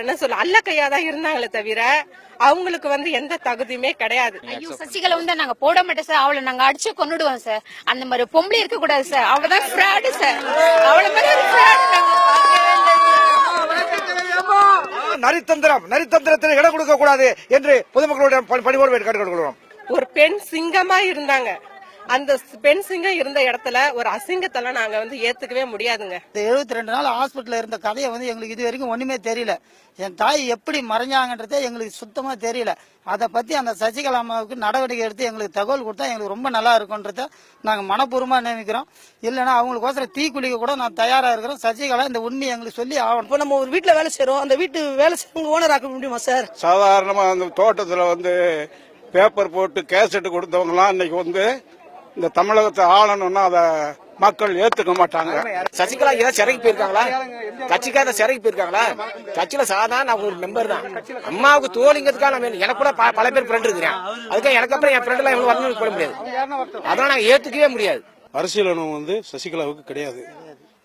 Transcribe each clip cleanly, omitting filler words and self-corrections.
என்ன சொல்ல அல்ல கையாதான் இருந்தாங்களே தவிர அவங்களுக்கு வந்து எந்த தகுதியுமே கிடையாது. ஐயோ, சசிகலா வந்து நாங்க போட மாட்டோம் சார். அவளை நாங்க அடிச்சு கொன்னுடுவோம் சார். அந்த மாதிரி பொம்பளை இருக்க கூடாது சார். அவதான் ஃப்ராடு சார். அவளை மாதிரி ஒரு ஃப்ராடு நரித்தந்திரத்தில் இடம் கொடுக்க கூடாது என்று பொதுமக்களுடைய பணிவோடு கேட்டுக்கொள்கிறோம். ஒரு பெண் சிங்கமா இருந்தாங்க. அந்த பெண் சிங்கம் இருந்த இடத்துல ஒரு அசிங்கத்தெல்லாம் நாங்க வந்து ஏத்துக்கவே முடியாதுங்க. 72 நாள் ஹாஸ்பிட்டல்ல இருந்த கதையை வந்து எங்களுக்கு இது வரைக்கும் ஒண்ணுமே தெரியல. என் தாய் எப்படி மறைஞ்சாங்கன்றதே எங்களுக்கு சுத்தமா தெரியல. அதை பத்தி அந்த சசிகலா அம்மாவுக்கு நடவடிக்கை எடுத்து எங்களுக்கு தகவல் கொடுத்தா எங்களுக்கு ரொம்ப நல்லா இருக்கும்ன்றத நாங்க மனப்பூர்வமா நினைக்கிறோம். இல்லைன்னா அவங்களுக்கோசரம் தீ குளிக்க கூட நான் தயாரா இருக்கிறோம். சசிகலா இந்த உண்மையை எங்களுக்கு சொல்லி ஆகணும். இப்போ நம்ம ஒரு வீட்டுல வேலை செய்யறோம், அந்த வீட்டு வேலை செய்யறவங்க ஓனர் ஆக்க முடியுமா சார்? சாதாரணமா அந்த தோட்டத்துல வந்து பேப்பர் போட்டு கேசட் கொடுத்தவங்கலாம் இன்னைக்கு வந்து இந்த தமிழகத்தை ஆளணும்னா அத மக்கள் ஏத்துக்க மாட்டாங்க. சசிகலா ஏதாவது சிறைக்கு போயிருக்காங்களா? கட்சிக்காக சிறைக்கு போயிருக்காங்களா? கட்சியில சாதாரண ஒரு மெம்பர் தான். அம்மாவுக்கு தோழிங்கிறதுக்காக எனக்கு கூட பல பேர் ஃப்ரெண்ட் இருக்கிறேன். அதுக்காக எனக்கு அப்புறம் என் ஃப்ரெண்ட் எல்லாம் எவ்வளவு வரணும்னு சொல்ல முடியாது. அதெல்லாம் நாங்க ஏத்துக்கவே முடியாது. அரசியல் அனுபவம் வந்து சசிகலாவுக்கு கிடையாது.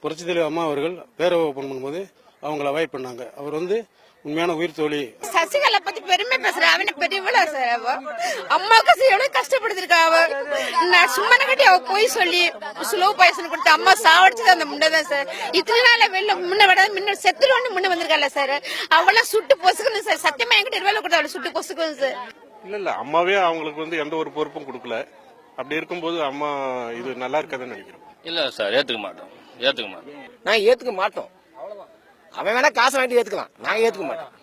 புரட்சித் தலைவர் அம்மா அவர்கள் பேரவை ஓபன் பண்ணும்போது அவங்களை அவாய்ட் பண்ணாங்க. அவர் வந்து உண்மையான உயிர் தோழி. சசிகலா பத்தி பெருமை பேசுற அவனை பெரியவளா சார். அவ அம்மாவுக்கு எவ்வளவு கஷ்டப்படுத்திருக்கா. அவ நான் சும்மா கட்டி அவ போய் சொல்லி ஸ்லோ பாய்சன் கொடுத்து அம்மா சாவடிச்சது அந்த முன்னதான் சார். இத்தனை நாள் வெளில முன்ன விட முன்ன செத்துருவான்னு முன்ன வந்திருக்கால சார். அவெல்லாம் சுட்டு பொசுக்கணும் சார். சத்தியமா என்கிட்ட 20 கொடுத்து அவளை சுட்டு பொசுக்கணும் சார். இல்ல அம்மாவே அவங்களுக்கு வந்து எந்த ஒரு பொறுப்பும் கொடுக்கல. அப்படி இருக்கும்போது அம்மா இது நல்லா இருக்காதுன்னு நினைக்கிறோம். இல்ல சார், ஏத்துக்க மாட்டோம். நாங்க ஏத்துக்க மாட்டோம். அவன் வேணா காசை வாங்கி ஏத்துக்கலாம், நாங்க ஏத்துக்க மாட்டோம்.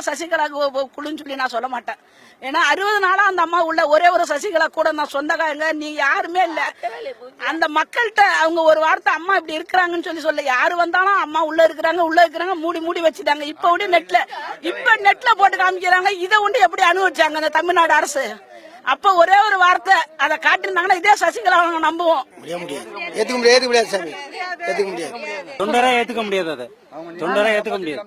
சசிகலாவுக்கு குழுன்னு சொல்லி நான் சொல்ல மாட்டேன். ஏன்னா 60 நாளா அந்த அம்மா உள்ள ஒரே ஒரு சசிகலா கூட நான் சொந்தக்காரங்க நீ யாருமே இல்ல. அந்த மக்கள்கிட்ட அவங்க ஒரு வார்த்தை அம்மா இப்படி இருக்கிறாங்கன்னு சொல்ல யாரு வந்தாலும் அம்மா உள்ள இருக்கிறாங்க மூடி வச்சுட்டாங்க. இப்ப நெட்ல போட்டு காமிக்கிறாங்க. இதை உண்டு எப்படி அனுபவிச்சாங்க அந்த தமிழ்நாடு அரசு? அப்ப ஒரே ஒரு வார்த்தை அதை காட்டிருந்தாங்கன்னா இதே சசிகலா அவங்க நம்புவோம். ஏத்துக்க முடியாது சாமி, ஏத்துக்க முடியாது. தொண்டரா ஏத்துக்க முடியாது. அதை தொண்டரா ஏத்துக்க முடியாது.